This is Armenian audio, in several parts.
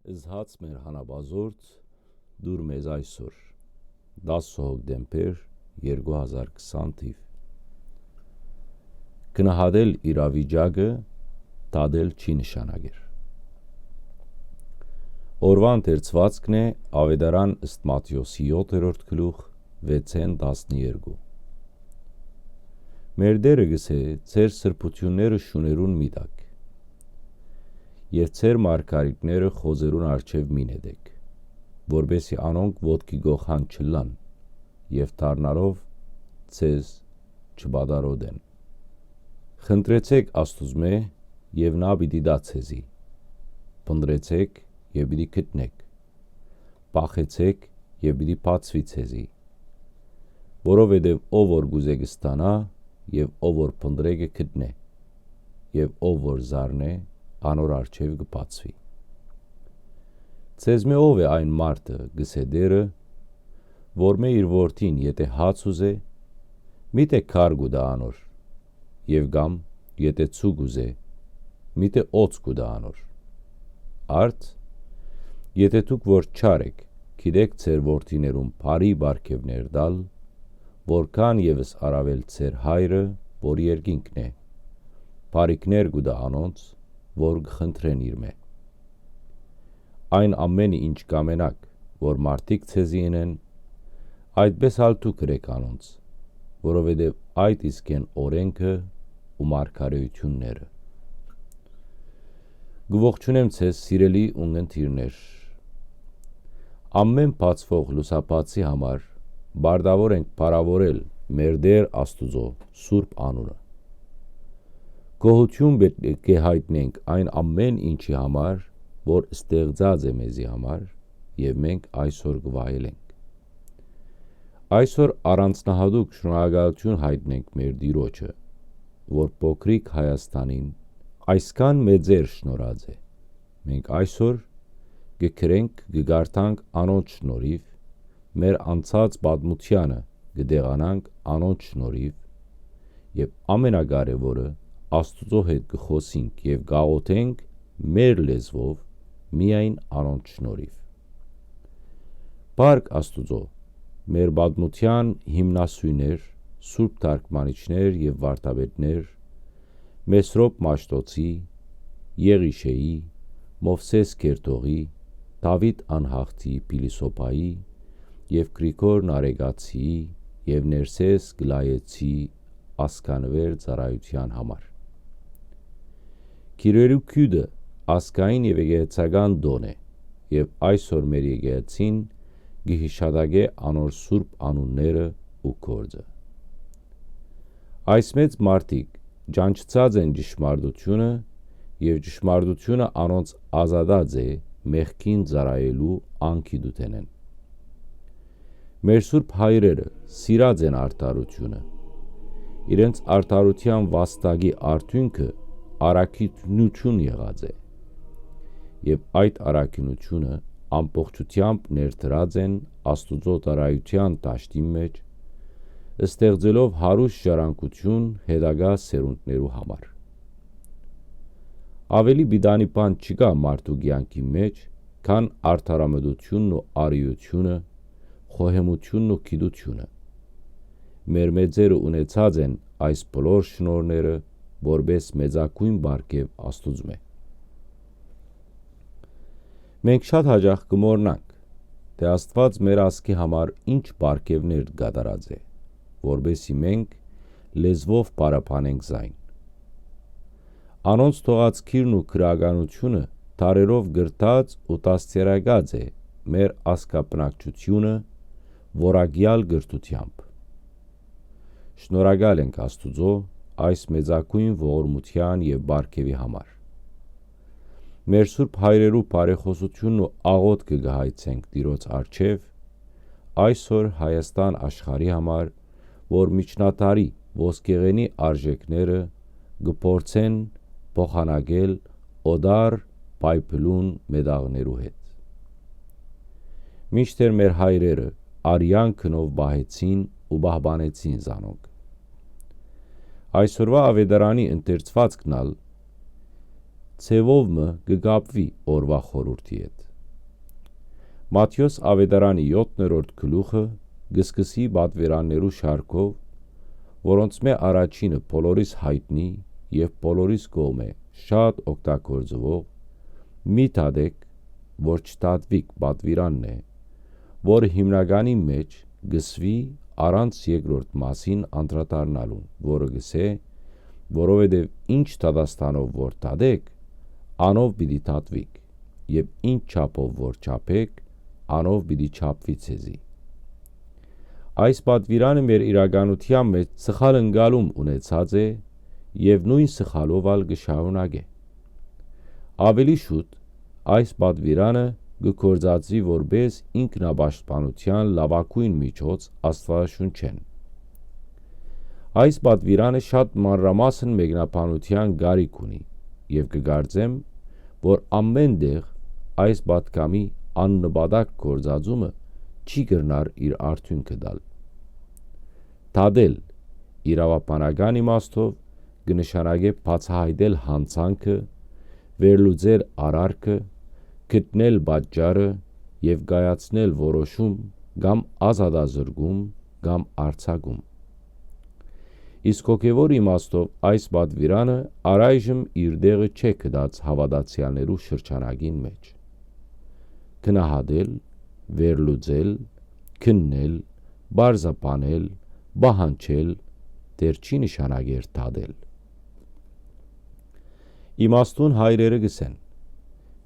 Զհաց մեր հանաբազորդ դուր մեզ այսօր 10 հոկտեմբեր 2020 թիվ Գնահատել իրավիճակը դադել չի նշանակեր Օրվա ընթերցվածքն է Ավետարան ըստ Մատթեոսի 7-րդ գլուխ 6-12 Մեր Տերը գսե ձեր սրբությունները շուներուն մի տաք Եվ ձեր մարգարիքները խոզերուն առջև մի նետեք, որբեսի անոնք ոտքի գողան չլան և դառնալով ձեզ չբադարոդեն։ Խնդրեցեք Աստուծմե և նա պիտի տա ձեզի, փնտրեցեք և պիտի գտնեք, փախեցեք և պիտի բացվի ձեզի, որովհետև ով որ գուզե կստանա և ով որ փնտրե կգտնե, և ով որ զարնե անոր առջև կբացվի։ Ձեզմե ով է այն մարդը, գսե Տերը, որ մե իր որդին եթե հաց ուզե, միթե քար կուտա անոր, և կամ եթե ցուգ ուզե, միթե օձ կուտա անոր։ Արդ, եթե դուք որ չար եք, գիտեք ձեր որդիներուն բարի բարգևներ տալ, որքան ևս առավել ձեր հայրը, որ երկինքն է, բարիքներ կուտա անոնց, որ կխնդրեն իրմե։ Այն ամենը ինչ կամենակ, որ մարդիկ ձեզի ընեն, այդպես ալ դուք գրեք անոնց, որովհետև այդ իսկ են օրենքը ու մարգարեությունները։ Գողջունեմ ձեզ սիրելի ունգընտիրներ։ Ամեն բացվող լուսաբացի համար բարդավոր ենք փառավորել մեր Տեր Աստուծո սուրբ անունը։ Գոհություն պետք է հայտնենք այն ամեն ինչի համար, որ ստեղծած է մեզի համար, և մենք այսօր կվայելենք։ Այսօր առանձնահատուկ շնորհակալություն հայտնենք մեր Տիրոջը, որ փոքրիկ Հայաստանին այսքան մեծեր շնորհած է։ Մենք այսօր կգրենք, կգարթանք անոնց շնորհիվ, մեր անցած պատմությանը կդեղանանք անոնց շնորհիվ, և ամենակարևորը Աստուծո հետ կխոսենք և գաղութենք մեր լեզվով միայն անոնց շնորհիվ։ Փառք Աստուծո, մեր պատմության հիմնասյուներ, սուրբ թարգմանիչներ և վարդապետներ, Մեսրոպ Մաշտոցի, Եղիշեի, Մովսես Քերթողի, Դավիթ Անհախտի Փիլիսոփայի և Գրիգոր Նարեկացիի և Ներսես Գլայեցի ասկանվեր ծառայության համար։ Քիրերու քյուդը ասկային և եկեղեցական դոն է, և այսօր մեր եկեղեցին գհիշադագե անոր սուրբ անունները ու գործը։ Այս մեծ մարդիկ ջանչծած են ճշմարտությունը, և ճշմարտությունը անոնց ազատած է մեղքին ծառայելու անգիտութենեն։ Մեր սուրբ հայրերը սիրած են արդարությունը, իրենց արդարության վաստակի արդյունքը առաքինություն եղած է, և այդ առաքինությունը ամբողջությամբ ներդրած են Աստուծո ծառայության դաշտի մեջ, ստեղծելով հարուստ ժառանգություն հետագա սերունդներու համար։ Ավելի պիտանի բան չկա մարդու կյանքի մեջ, քան արդարամտությունն ու արիությունը, խոհեմությունն ու գիտությունը։ Մեր մեծերը ունեցած են այս բոլոր շնորհները, որպես մեծագույն բարգև Աստուծմե։ Մենք շատ հաճախ կմոռնանք, թե Աստված մեր ազգի համար ինչ բարգևներ կատարած է, որբեսի մենք լեզվով պարապանենք զայն։ Անոնց թողած քիրն ու գրականությունը դարերով գրթած ու դաստիարակած է մեր ազգաբնակչությունը որակյալ գրթությամբ։ Շնորհակալ ենք Աստուծո այս մեծագույն ողորմության և բարգևի համար։ Մեր սուրբ հայրերու բարեխոսությունն ու աղոթքը կհայցենք Տիրոջ առջև այսօր Հայաստան աշխարհի համար, որ միջնադարի ոսկեղենի արժեքները կփորձեն փոխանակել օտար պայփլուն մետաղներու հետ։ Մինչդեռ մեր հայրերը արյան քնով բահեցին ու պահպանեցին զանոնք։ Այսօրվա ավետարանի ընթերցվածքն ալ ցևովը կգապվի օրվա խորհրդի հետ, Մատթեոս ավետարանի 7-րդ գլուխը գսկսի պատվերաններու շարքով, որոնց մե առաջինը բոլորիս հայտնի եւ բոլորիս կողմէ շատ օգտագործվող մի թադեք, որ չտատվիկ պատվիրանն է, որը հիմնականի մեջ գսվի առանց երկրորդ մասին անդրադառնալուն, որը գսե, որովհետև ինչ դատաստանով որ տադեք, անով պիտի տատվիկ, եւ ինչ չափով որ չափեք, անով պիտի չափվի ցեզի։ Այս պատվիրանը մեր իրականության մեջ սխալ ընկալում ունեցած է եւ նույն սխալով ալ կշարունակե։ Ավելի շուտ այս պատվիրանը կգործածի որպես ինքնապաշտպանության լավագույն միջոց Աստվածաշունչեն։ Այս պատվիրանը շատ մանրամասն մեկնաբանության կարիք ունի եւ կգարձեմ, որ ամեն տեղ այս պատգամի աննպատակ գործածումը չի կրնար իր արդյունքը տալ։ Տադել իրավաբանական իմաստով կնշանակե բացահայտել հանցանքը, վերլուծել արարքը, գտնել պատճառը եւ կայացնել որոշում կամ ազատազրկում կամ արձակում։ Իսկ հոգևոր իմաստով այս պատվիրանը առայժմ իր տեղը չէ գտած հավատացյալներու շրջանակին մեջ։ Գնահատել, վերլուծել, քննել, բարձապանել, բահանջել, դեռ չի նշանակեր տադել։ Իմաստուն հայրերը գսեն.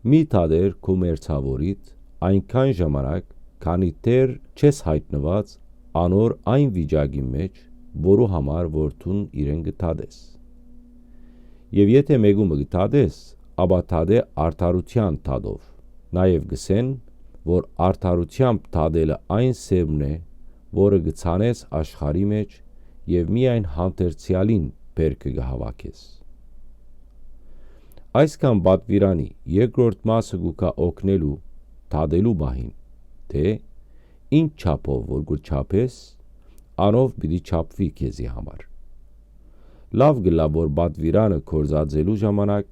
մի տադեր քո մերձավորիդ այնքան ժամանակ, քանի դեռ չես հայտնված անոր այն վիճակի մեջ, որու համար որթուն իրեն գտադես։ Եվ եթե մեկումը գտադես, ապա տադե արդարության տադով։ Նաև գսեն, որ արդարությամբ տադելը այն սերմն է, որը գցանես աշխարի մեջ եւ միայն հանդերձյալին բերքը կհավաքես։ Այսքան պատվիրանի երկրորդ մասը գուկա օգնելու տադելու բահին, թե ինչ չափով որ գուչափես, անով պիտի չափվի քեզի համար։ Լավ գլա որ պատվիրանը կործածելու ժամանակ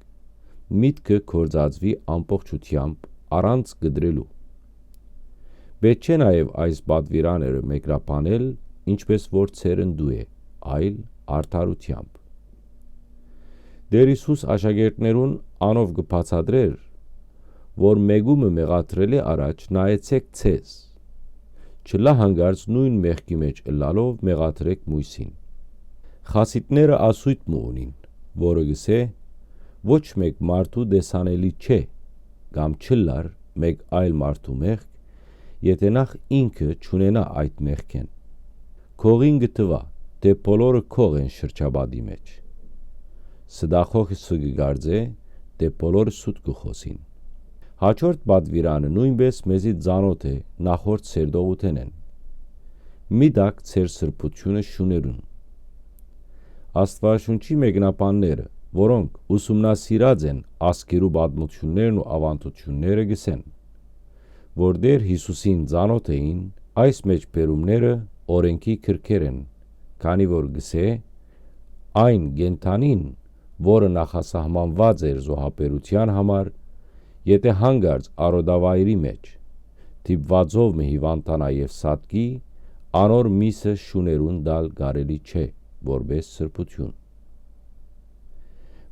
միտքը կործածվի ամբողջությամբ առանց գդրելու։ Պետք չէ նաև այս պատվիրաները մեկնաբանել, ինչպես որ ցերնդու է, այլ արդարությամբ։ Դեր Հիսուս աշակերտներուն անով կբացատրեր, որ մեկումը մեղադրելի առաջ նայեցեք ցեզ, չլա հանգարց նույն մեղքի մեջ ըլլալով մեղադրեք մույսին։ Խասիդները ասույթ մը ունին, որը գսե ոչ մեկ մարդու դեսանելի չէ, կամ չլար մեկ այլ մարդու մեղք, եթե նախ ինքը չունենա այդ մեղքեն։ Քողին գտվա, թե բոլորը քող են շրջապատի մեջ։ Սդախոխը սուգիգարձե, թե բոլորը սուտ կխոսին։ Հաջորդ պատվիրանը նույնպես մեզի ծանոթ է նախորդ սերդողութենեն։ Մի դակ ծեր սրբությունը շուներուն։ Աստվածաշունչի մեկնաբանները, որոնք ուսումնասիրած են ասկերու պատմություններն ու ավանդությունները գսեն, որ դեր Հիսուսին ծանոթ էին, այս մեջ բերումները օրենքի քրքեր են, քանի որ գսե այն գենթանին, որը նախասահմանված էր զոհաբերության համար, եթե հանգարց արոդավայրի մեջ դիպվածով մի հիվանդանա եւ սատկի, անոր միսը շուներուն դալ կարելի չէ, որպես սրբություն։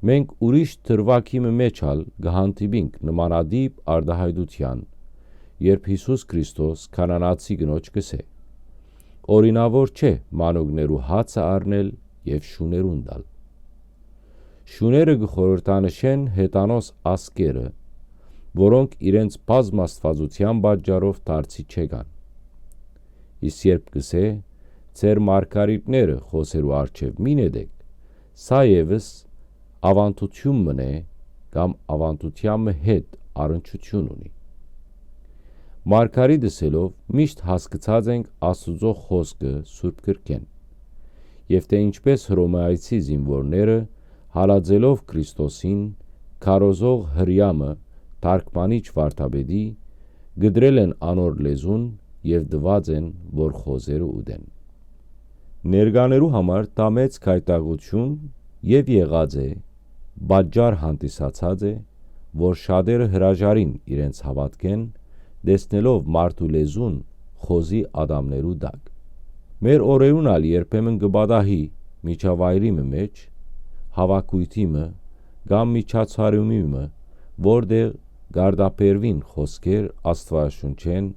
Մենք ուրիշ թրվակի մեջ ալ գահանտիբինք նմանադիպ արդահայտության, երբ Հիսուս Քրիստոս կանանացի գնոջ գսե. օրինավոր չէ մանուկներու հացը առնել եւ շուներուն դալ։ Շուները գխորհրդանշեն հետանոս ասկերը, որոնք իրենց բազմաստվածության պատճառով դարձի չեկան։ Իսկ երբ գսե ձեր մարգարիտները խոսերու արչև մի նետեք, սա եւս ավանդություն մնե կամ ավանդության հետ առնչություն ունի։ Մարգարիտսելով միշտ հասկացած ենք Աստուծո խոսքը Սուրբ գրքեն, եւ թե ինչպես հռոմեացի զինվորները հալածելով Քրիստոսին քարոզող հրյամը թարգմանիչ վարդապետի գդրել են անոր լեզուն եւ դված են, որ խոզերը ուտեն։ Ներկաներու համար դա մեծ քայտագություն եւ եղած է, պատճառ հանդիսացած է, որ շատերը հրաժարին իրենց հավատքեն, դեսնելով մարդու լեզուն խոզի ադամներու դակ։ Մեր օրերուն ալ երբեմն գբադահի միջավայրիմը մեջ, հավաքույթիմը կամ միջացարումիմը, որտեղ գարդապերվին խոսքեր Աստվածաշունչեն,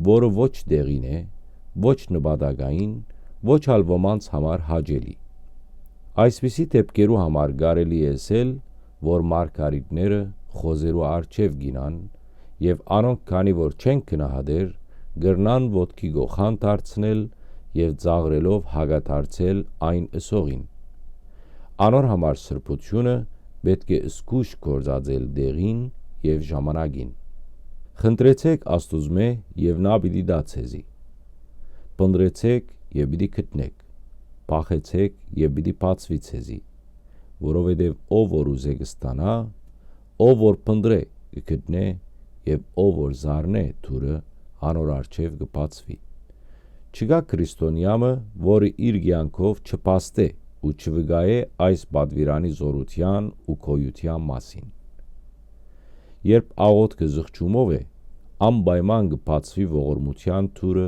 որը ոչ դեղին է, ոչ նպատակային, ոչ ալ ոմանց համար հաճելի։ Այսպիսի դեպքերու համար կարելի է ասել, որ մարգարիտները խոզերու առջև գինան եւ անոնք քանի որ չեն գնահատեր, գրնան ոտքի գողան դարձնել եւ ծաղրելով հագաթարցել այն ըսողին։ Անոր համար սրբությունը պետք է զգուշ գործածել դեղին եւ ժամանակին։ Խնդրեցեք Աստուծմե եւ նա պիտի դա ցեզի։ Փնտրեցեք եւ պիտի գտնեք։ Փախեցեք եւ պիտի բացվի ցեզի, որովհետեւ ով որ ուզե կստանա, ով որ փնտրե կգտնե եւ ով որ զարնե թուրը անոր առջև կբացվի։ Չկա քրիստոնյամը, որը իր կյանքով չփաստե ու չվգայե այս բադվիրանի զորության ու քոյության մասին։ Երբ աղոթքը զղջումով է, անպայման կբացվի ողորմության թուրը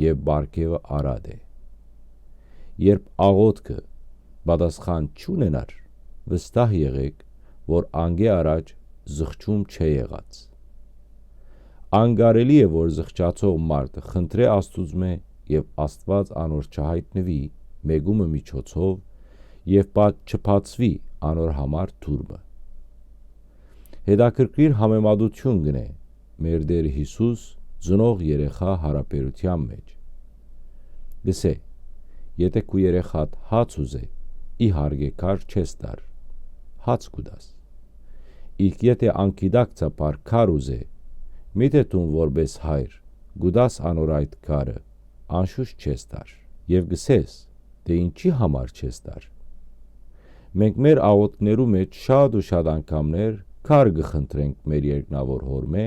եւ բարգեւը արադ է։ Երբ աղոթքը պատասխան չունենար, վստահ եղեք, որ անգե առաջ զղջում չէ եղած։ Անկարելի է, որ զղջացող մարդը խնդրե Աստուծմե եւ Աստված անոր չհայտնվի մեգումը միջոցով եւ չփածվի անոր համար թուրմը։ Հետաքրքիր համեմատություն գնե մեր Տեր Հիսուս ծնող երեխա հարաբերության մեջ։ Գսե, եթե քու երեխատ հաց ուզե, իհարկե քար չես տար, հաց կուտաս։ Իսկ եթե անկիդակցաբար քար ուզե, միթե տուն որպես հայր, գուտաս անոր այդ քարը, անշուշտ չես տար, եւ գսես, թե ինչի համար չես տար։ Մենք մեր աղոթքներու մեջ շատ ու շատ անգամներ քար կխնդրենք մեր երկնավոր հորմե,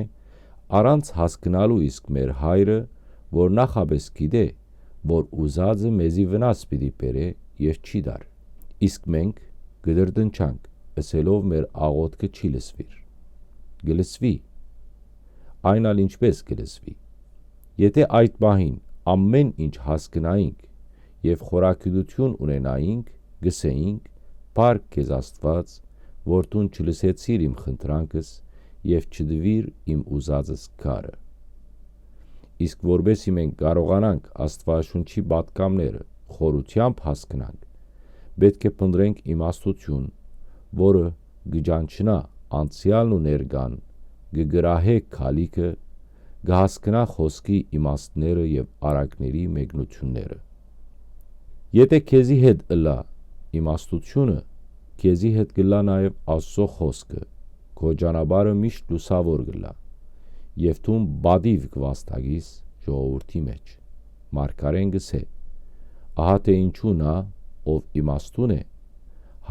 առանց հասկնալու իսկ մեր հայրը, որ նախապես գիտե, որ ուզածը մեզի վնաս պիտի բերե եւ չի դար։ Իսկ մենք կդրդնչանք, ասելով մեր աղոթքը չի լսվիր։ Գլսվի։ Այն ալ ինչպես կլսվի։ Եթե այդ պահին ամեն ինչ հասկնայինք եւ խորագիտություն ունենայինք, գսեինք, «Փառք քեզ Աստված, որ դու չլսեցիր իմ խնդրանքս եւ չդվիր իմ ուզածս քարը»։ Իսկ որբեսի մենք կարողանանք Աստվածաշունչի պատգամները խորությամբ հասկանանք, պետք է փնտրենք իմաստություն, որը գճանչնա անցյալն ու ներկան, գգրահե քալիքը, գհասկնա խոսքի իմաստները եւ արակների մեկնությունները։ Եթե քեզի հետ ըլա իմաստությունը, քեզի հետ գլա նաեւ Աստծո խոսքը, քո ճանապարհը միշտ լուսավոր գլա, եւ դու բադիվ կվաստագիս ժողովրդի մեջ։ Մարգարեն գսե, ահա թե ինչու նա, ով իմաստուն է,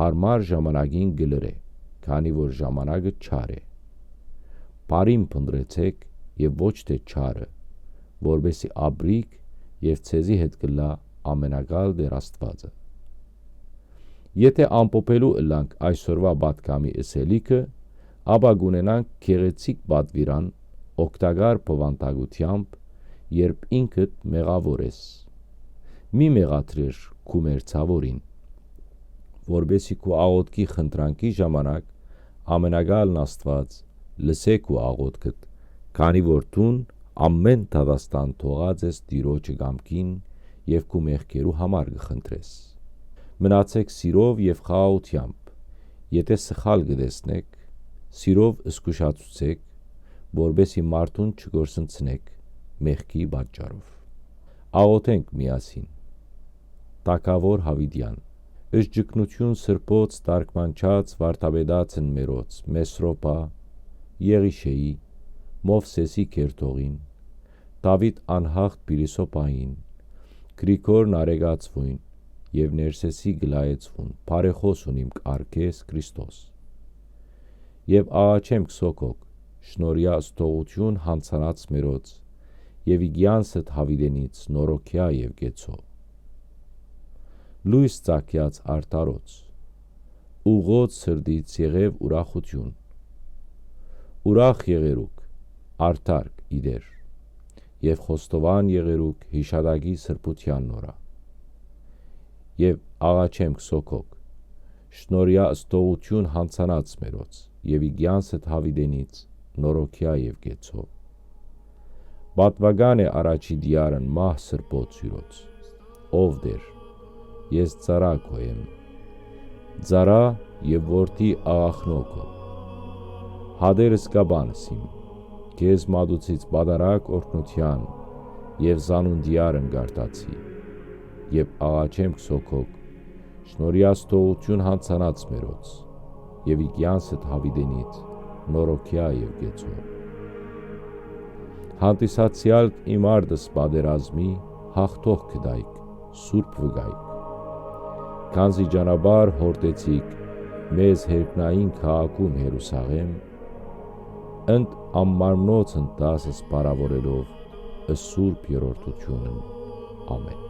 հարմար ժամանակին գլրե, քանի որ ժամանակը չար է։ Բարին փնտրեցեք եւ ոչ թե չարը, որբեսի ապրիկ եւ ցեզի հետ գլա ամենակալ Տեր Աստվածը։ Եթե ամփոփելու ըլանք այսօրվա պատգամի ըսելիքը, ապա կունենանք գեղեցիկ պատվիրան օգտակար բովանդակությամբ, երբ ինքդ մեղավոր ես։ Մի մեղադրիր քու մերձավորին, որբեսի քու աղոթքի խնդրանքի ժամանակ ամենակալն Աստված լսե քու աղոթքդ, քանի որ դու ամեն դատաստան թողած ես Տիրոջը կամքին եւ քու մեղքերու համար կխնդրես։ Մնացեք սիրով եւ խաղաղությամբ, եթե սխալ կտեսնեք, սիրով զգուշացուցեք, որբեսի մարդուն չգործընցնեք մեղքի պատճառով։ Աղոթենք միասին։ Տակավոր Հավիդյան, ըսջկնություն սրբոց տարկմանչած վարդապետացն մերոց Մեսրոպա, Եղիշեի, Մովսեսի կերտողին, Դավիթ անհաղթ Պիրիսոպային, Գրիգոր Նարեգացվույն եւ Ներսեսի գլայեցվուն, բարեխոս ունիմ կարգես Քրիստոս։ Եվ աղաչեմ քսոքոք, շնորհյա ստողություն հանցանած մերոց, եւ իգյանսդ հավիդենից նորոքյա եւ գեցո։ Լույս ծակյաց արտարոց, ուղոց սրդից եղև ուրախություն, ուրախ եղերուք, արդարք, իդեր, և խոստովան եղերուք հիշադակի սրբության նորա, և աղաչեմք սոքոք, շնորյա ստողություն հանցանած մերոց, և իգյանսդ հավիդենից նորոքյա և գեցով, պատվագան է առաջի դիարն մահ սրբոց յուրոց, ով դեր, ես ծարա կոեմ, ծարա և որդի աղախնոքո, հադերս կաբանսիմ, կեզ մադուցից բադարակ օրհնության և զանուն դիարն գարտացի, և աղաչեմք սոքոք, շնորյա ստողություն հանցանած մերոց, և իգյանսդ հավիդենից նորոքյա և գեցով, հանդիսացյալ իմ արդս բادرազմի հաղթող կդայք, սուրբ վգայք, քանզի ճանապարհ հորդեցիք մեզ հերկնային քաղաքում Երուսաղեմ, ընդ ամմարմնոց ընտասս բարավորելով սուրբ երորդությունն, ամեն։